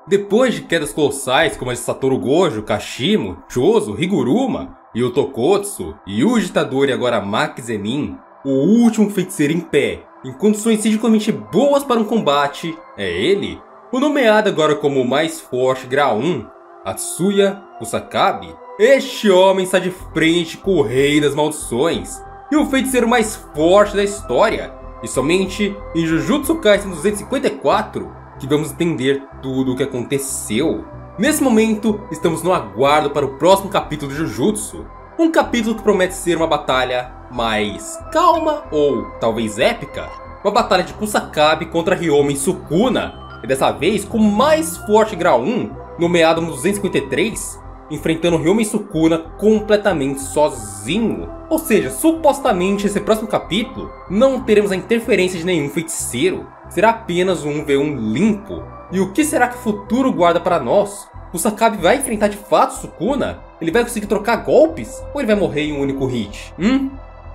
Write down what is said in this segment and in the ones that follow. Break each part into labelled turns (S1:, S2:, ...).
S1: Depois de quedas colossais como as de Satoru Gojo, Kashimo, Chozo, Higuruma, Yuto Kotsu, Yuji Itadori e agora Maki Zenin, o último feiticeiro em pé, em condições ridiculamente boas para um combate, é ele, o nomeado agora como o mais forte grau 1, Atsuya Kusakabe. Este homem está de frente com o rei das maldições e o feiticeiro mais forte da história, e somente em Jujutsu Kaisen 254 que vamos entender tudo o que aconteceu. Nesse momento, estamos no aguardo para o próximo capítulo de Jujutsu. Um capítulo que promete ser uma batalha mais calma ou talvez épica. Uma batalha de Kusakabe contra Ryoma Sukuna. E dessa vez com o mais forte grau 1, nomeado no 253, enfrentando Ryoma Sukuna completamente sozinho. Ou seja, supostamente nesse próximo capítulo, não teremos a interferência de nenhum feiticeiro. Será apenas um 1v1 limpo. E o que será que o futuro guarda para nós? Kusakabe vai enfrentar de fato Sukuna? Ele vai conseguir trocar golpes? Ou ele vai morrer em um único hit?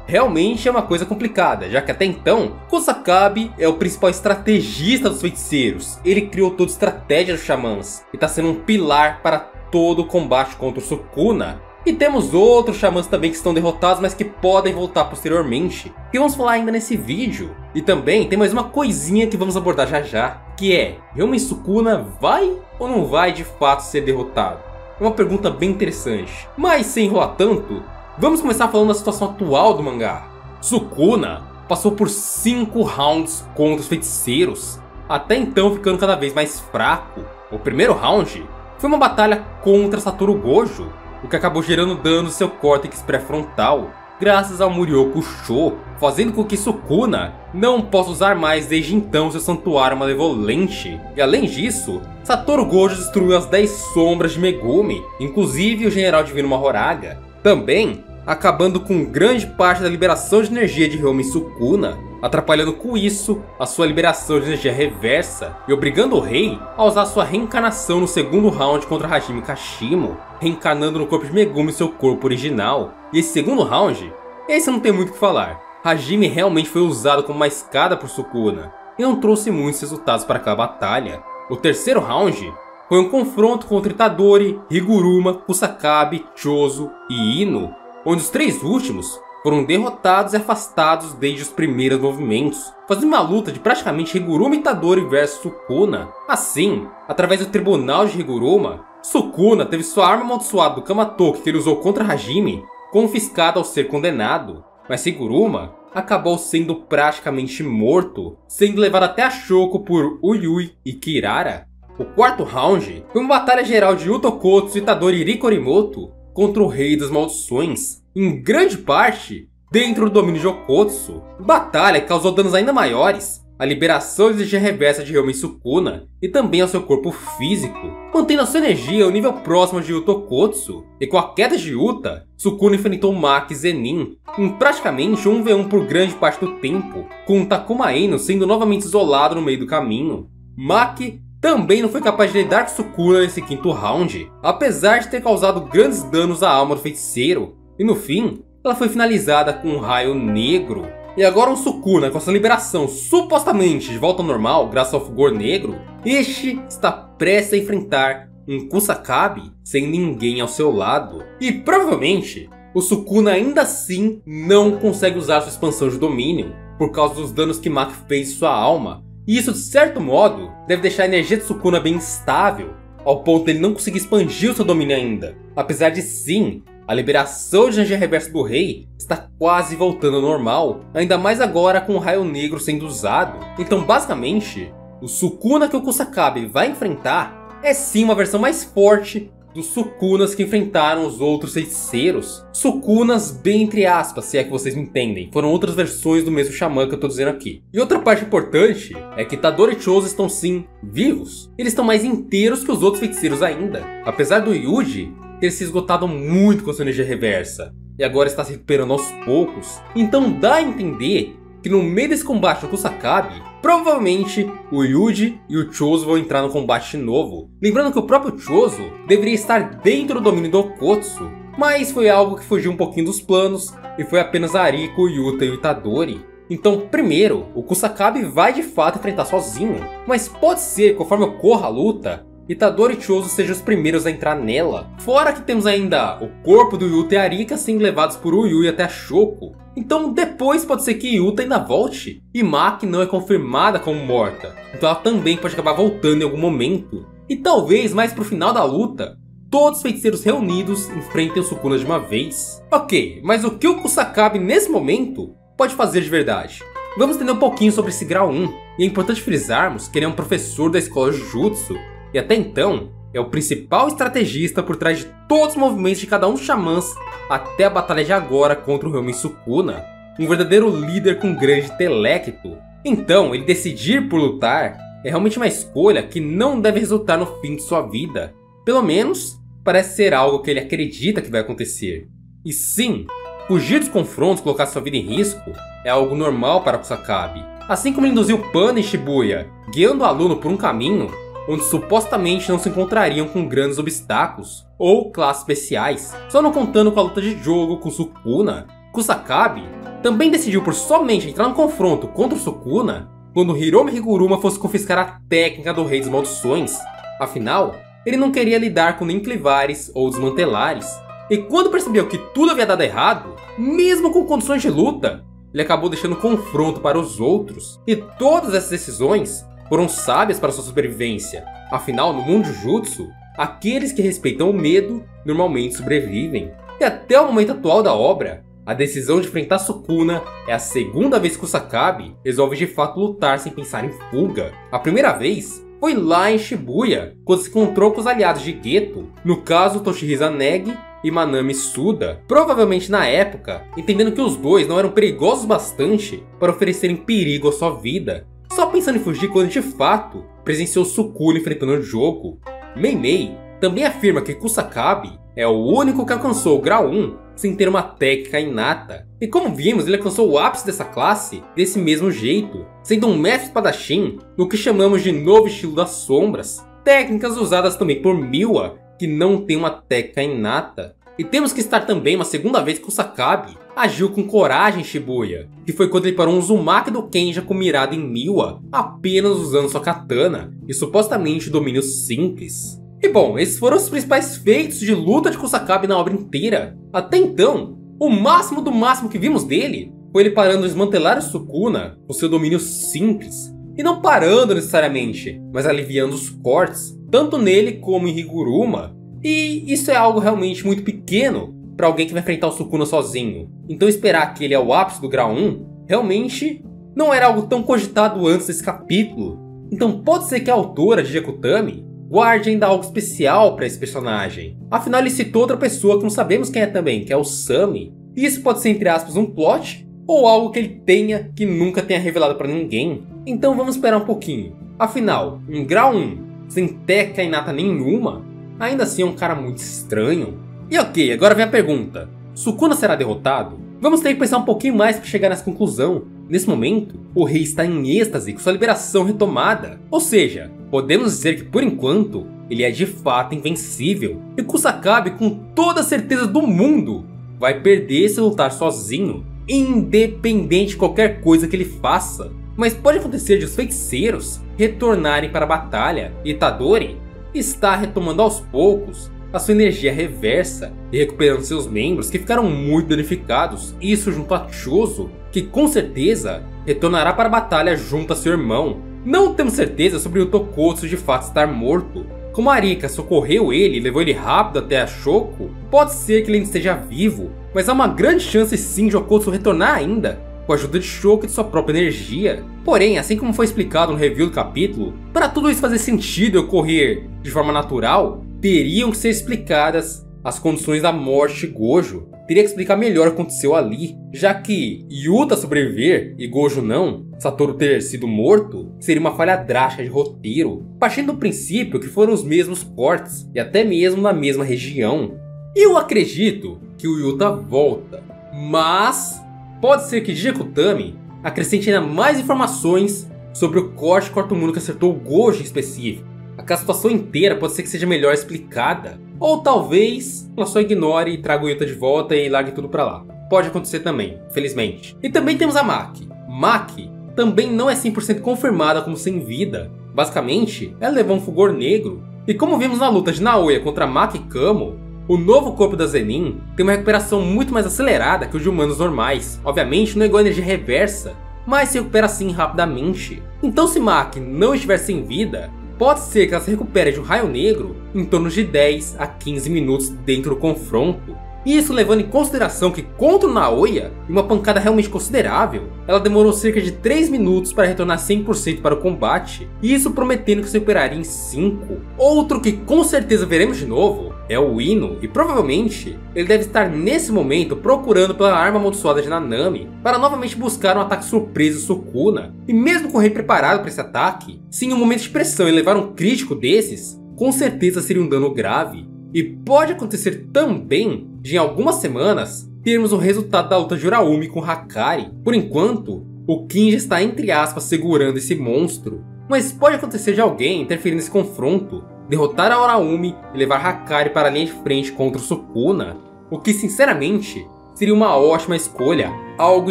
S1: Realmente é uma coisa complicada, já que até então, Kusakabe é o principal estrategista dos feiticeiros. Ele criou toda a estratégia dos xamãs e está sendo um pilar para todo o combate contra o Sukuna. E temos outros xamãs também que estão derrotados, mas que podem voltar posteriormente, que vamos falar ainda nesse vídeo. E também tem mais uma coisinha que vamos abordar já já, que é: Ryoma Sukuna vai ou não vai de fato ser derrotado? É uma pergunta bem interessante. Mas sem enrolar tanto, vamos começar falando da situação atual do mangá. Sukuna passou por 5 rounds contra os feiticeiros, até então ficando cada vez mais fraco. O primeiro round foi uma batalha contra Satoru Gojo, o que acabou gerando dano no seu córtex pré-frontal, graças ao Muryoku Sho, fazendo com que Sukuna não possa usar mais desde então seu santuário malevolente. E além disso, Satoru Gojo destruiu as 10 sombras de Megumi, inclusive o General Divino Mahoraga, também acabando com grande parte da liberação de energia de Ryoma Sukuna, atrapalhando com isso a sua liberação de energia reversa e obrigando o rei a usar sua reencarnação no segundo round contra Hajime Kashimo, reencarnando no corpo de Megumi seu corpo original. E esse segundo round, esse não tem muito o que falar. Hajime realmente foi usado como uma escada por Sukuna e não trouxe muitos resultados para aquela batalha. O terceiro round foi um confronto contra Itadori, Higuruma, Kusakabe, Chozo e Ino, onde os 3 últimos foram derrotados e afastados desde os primeiros movimentos, fazendo uma luta de praticamente Higuruma e Itadori versus Sukuna. Assim, através do tribunal de Higuruma, Sukuna teve sua arma amaldiçoada do Kamatoki que ele usou contra Hajime confiscada ao ser condenado, mas Higuruma acabou sendo praticamente morto, sendo levado até a Shoko por Uyui e Kirara. O quarto round foi uma batalha geral de Yuto Kotsu e Itadori Rikorimoto contra o Rei das Maldições, em grande parte dentro do domínio de Okotsu. Batalha que causou danos ainda maiores à liberação de energia reversa de Ryoma Sukuna e também ao seu corpo físico, mantendo a sua energia ao nível próximo de Yuto Kotsu. E com a queda de Yuta, Sukuna enfrentou Maki Zenin em praticamente um 1v1 por grande parte do tempo, com Takuma Ino sendo novamente isolado no meio do caminho. Maki também não foi capaz de lidar com Sukuna nesse quinto round, apesar de ter causado grandes danos à alma do feiticeiro, e no fim, ela foi finalizada com um raio negro. E agora o Sukuna, com sua liberação supostamente de volta ao normal graças ao fulgor negro, este está prestes a enfrentar um Kusakabe sem ninguém ao seu lado. E provavelmente, o Sukuna ainda assim não consegue usar sua expansão de domínio, por causa dos danos que Maki fez em sua alma. E isso, de certo modo, deve deixar a energia de Sukuna bem instável, ao ponto de ele não conseguir expandir o seu domínio ainda. Apesar de sim, a liberação de energia reversa do rei está quase voltando ao normal, ainda mais agora com o raio negro sendo usado. Então basicamente, o Sukuna que o Kusakabe vai enfrentar é sim uma versão mais forte dos Sukunas que enfrentaram os outros feiticeiros. Sukunas bem entre aspas, se é que vocês me entendem. Foram outras versões do mesmo xamã que eu tô dizendo aqui. E outra parte importante é que Itadori e Chozo estão sim vivos. Eles estão mais inteiros que os outros feiticeiros ainda. Apesar do Yuji ter se esgotado muito com sua energia reversa e agora está se recuperando aos poucos. Então dá a entender que no meio desse combate no Kusakabe, provavelmente o Yuji e o Chozo vão entrar no combate de novo. Lembrando que o próprio Chozo deveria estar dentro do domínio do Okotsu, mas foi algo que fugiu um pouquinho dos planos e foi apenas a Ariko, o Yuta e o Itadori. Então primeiro, o Kusakabe vai de fato enfrentar sozinho, mas pode ser que conforme ocorra a luta, Itadori e Choso sejam os primeiros a entrar nela. Fora que temos ainda o corpo do Yuta e Arika sendo levados por Uyui até a Shoko. Então depois pode ser que Yuta ainda volte, e Maki não é confirmada como morta, então ela também pode acabar voltando em algum momento. E talvez mais pro final da luta, todos os feiticeiros reunidos enfrentem o Sukuna de uma vez. Ok, mas o que o Kusakabe nesse momento pode fazer de verdade? Vamos entender um pouquinho sobre esse grau 1, e é importante frisarmos que ele é um professor da escola Jujutsu, e até então é o principal estrategista por trás de todos os movimentos de cada um dos xamãs até a batalha de agora contra o Ryomen Sukuna, um verdadeiro líder com grande intelecto. Então, ele decidir por lutar é realmente uma escolha que não deve resultar no fim de sua vida. Pelo menos, parece ser algo que ele acredita que vai acontecer. E sim, fugir dos confrontos e colocar sua vida em risco é algo normal para Kusakabe. Assim como ele induziu Panda em Shibuya, guiando o aluno por um caminho onde supostamente não se encontrariam com grandes obstáculos ou classes especiais. Só não contando com a luta de Jogo com Sukuna, Kusakabe também decidiu por somente entrar no confronto contra o Sukuna quando Hiromi Higuruma fosse confiscar a técnica do Rei das Maldições. Afinal, ele não queria lidar com nem Clivares ou Desmantelares. E quando percebeu que tudo havia dado errado, mesmo com condições de luta, ele acabou deixando o confronto para os outros. E todas essas decisões foram sábias para sua sobrevivência. Afinal, no mundo Jujutsu, aqueles que respeitam o medo normalmente sobrevivem. E até o momento atual da obra, a decisão de enfrentar Sukuna é a segunda vez que Kusakabe resolve de fato lutar sem pensar em fuga. A primeira vez foi lá em Shibuya, quando se encontrou com os aliados de Geto, no caso Toshihisa Negi e Manami Suda, provavelmente na época, entendendo que os dois não eram perigosos bastante para oferecerem perigo à sua vida, só pensando em fugir quando de fato presenciou Sukuna enfrentando o jogo. Meimei também afirma que Kusakabe é o único que alcançou o grau 1 sem ter uma técnica inata. E como vimos, ele alcançou o ápice dessa classe desse mesmo jeito, sendo um mestre espadachim no que chamamos de novo estilo das sombras, técnicas usadas também por Miwa, que não tem uma técnica inata. E temos que estar também uma segunda vez que Kusakabe agiu com coragem em Shibuya, que foi quando ele parou um Uzumaki do Kenja com mirada em Miwa, apenas usando sua katana e supostamente domínio simples. E bom, esses foram os principais feitos de luta de Kusakabe na obra inteira. Até então, o máximo do máximo que vimos dele foi ele parando desmantelar o Sukuna com seu domínio simples. E não parando necessariamente, mas aliviando os cortes, tanto nele como em Higuruma. E isso é algo realmente muito pequeno para alguém que vai enfrentar o Sukuna sozinho. Então esperar que ele é o ápice do grau 1 realmente não era algo tão cogitado antes desse capítulo. Então pode ser que a autora de Gekutami guarde ainda algo especial para esse personagem. Afinal ele citou outra pessoa que não sabemos quem é também, que é o Sami. E isso pode ser entre aspas um plot ou algo que ele tenha que nunca tenha revelado para ninguém. Então vamos esperar um pouquinho. Afinal, um grau 1 sem técnica inata nenhuma ainda assim é um cara muito estranho. E ok, agora vem a pergunta. Sukuna será derrotado? Vamos ter que pensar um pouquinho mais para chegar nessa conclusão. Nesse momento, o rei está em êxtase com sua liberação retomada. Ou seja, podemos dizer que por enquanto, ele é de fato invencível. E Kusakabe, com toda a certeza do mundo, vai perder se lutar sozinho, independente de qualquer coisa que ele faça. Mas pode acontecer de os feiticeiros retornarem para a batalha e Itadori está retomando aos poucos a sua energia reversa e recuperando seus membros que ficaram muito danificados, isso junto a Choso, que com certeza retornará para a batalha junto a seu irmão. Não temos certeza sobre o Tokotsu de fato estar morto. Como a Arika socorreu ele e levou ele rápido até a Shoko, pode ser que ele ainda esteja vivo, mas há uma grande chance sim de Okotsu retornar ainda, com a ajuda de Shoko e de sua própria energia. Porém, assim como foi explicado no review do capítulo, para tudo isso fazer sentido e ocorrer de forma natural, teriam que ser explicadas as condições da morte de Gojo. Teria que explicar melhor o que aconteceu ali, já que Yuta sobreviver e Gojo não, Satoru ter sido morto, seria uma falha drástica de roteiro, partindo do princípio que foram os mesmos cortes e até mesmo na mesma região. Eu acredito que o Yuta volta, mas pode ser que Gekutami acrescente ainda mais informações sobre o corte corto-mundo que acertou o Gojo em específico. A situação inteira pode ser que seja melhor explicada. Ou talvez ela só ignore e traga o Yuta de volta e largue tudo pra lá. Pode acontecer também, felizmente. E também temos a Maki. Maki também não é 100% confirmada como sem vida. Basicamente, ela levou um fulgor negro E como vimos na luta de Naoya contra Maki e Kamo, o novo corpo da Zenin tem uma recuperação muito mais acelerada que o de humanos normais. Obviamente não é igual a energia reversa, mas se recupera assim rapidamente. Então se Maki não estiver sem vida, pode ser que ela se recupere de um raio negro em torno de 10 a 15 minutos dentro do confronto. Isso levando em consideração que contra o Naoya, em uma pancada realmente considerável, ela demorou cerca de 3 minutos para retornar 100% para o combate, e isso prometendo que se recuperaria em 5. Outro que com certeza veremos de novo é o Ino, e provavelmente ele deve estar nesse momento procurando pela arma amaldiçoada de Nanami para novamente buscar um ataque surpresa de Sukuna. E mesmo com o rei preparado para esse ataque, se em um momento de pressão ele levar um crítico desses, com certeza seria um dano grave. E pode acontecer também de em algumas semanas termos o resultado da luta de Uraumi com Hakari. Por enquanto, o Kinja está entre aspas segurando esse monstro, mas pode acontecer de alguém interferir nesse confronto, derrotar a Uraumi e levar Hakari para a linha de frente contra o Sukuna, o que sinceramente seria uma ótima escolha, algo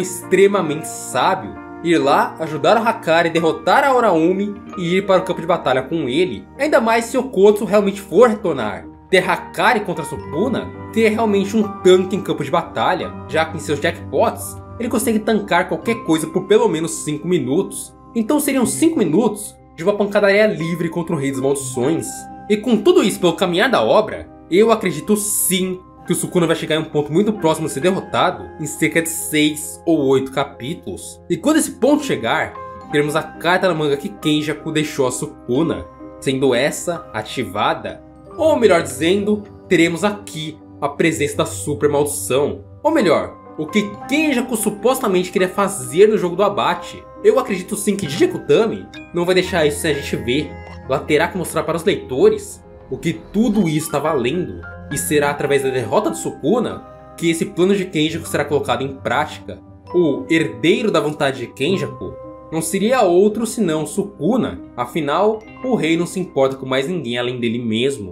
S1: extremamente sábio. Ir lá, ajudar a Hakari, derrotar a Uraumi e ir para o campo de batalha com ele, ainda mais se Okotsu realmente for retornar. Ter Hakari contra Sukuna ter realmente um tanque em campo de batalha, já que em seus jackpots ele consegue tancar qualquer coisa por pelo menos 5 minutos. Então seriam 5 minutos de uma pancadaria livre contra o Rei das Maldições. E com tudo isso pelo caminhar da obra, eu acredito sim que o Sukuna vai chegar em um ponto muito próximo de ser derrotado em cerca de 6 ou 8 capítulos. E quando esse ponto chegar, teremos a carta na manga que Kenjaku deixou a Sukuna, sendo essa ativada. Ou melhor dizendo, teremos aqui a presença da Super Maldição. Ou melhor, o que Kenjaku supostamente queria fazer no jogo do abate. Eu acredito sim que Jijikutami não vai deixar isso sem a gente ver. Ela terá que mostrar para os leitores o que tudo isso está valendo. E será através da derrota de Sukuna que esse plano de Kenjaku será colocado em prática. O herdeiro da vontade de Kenjaku não seria outro senão Sukuna. Afinal, o rei não se importa com mais ninguém além dele mesmo.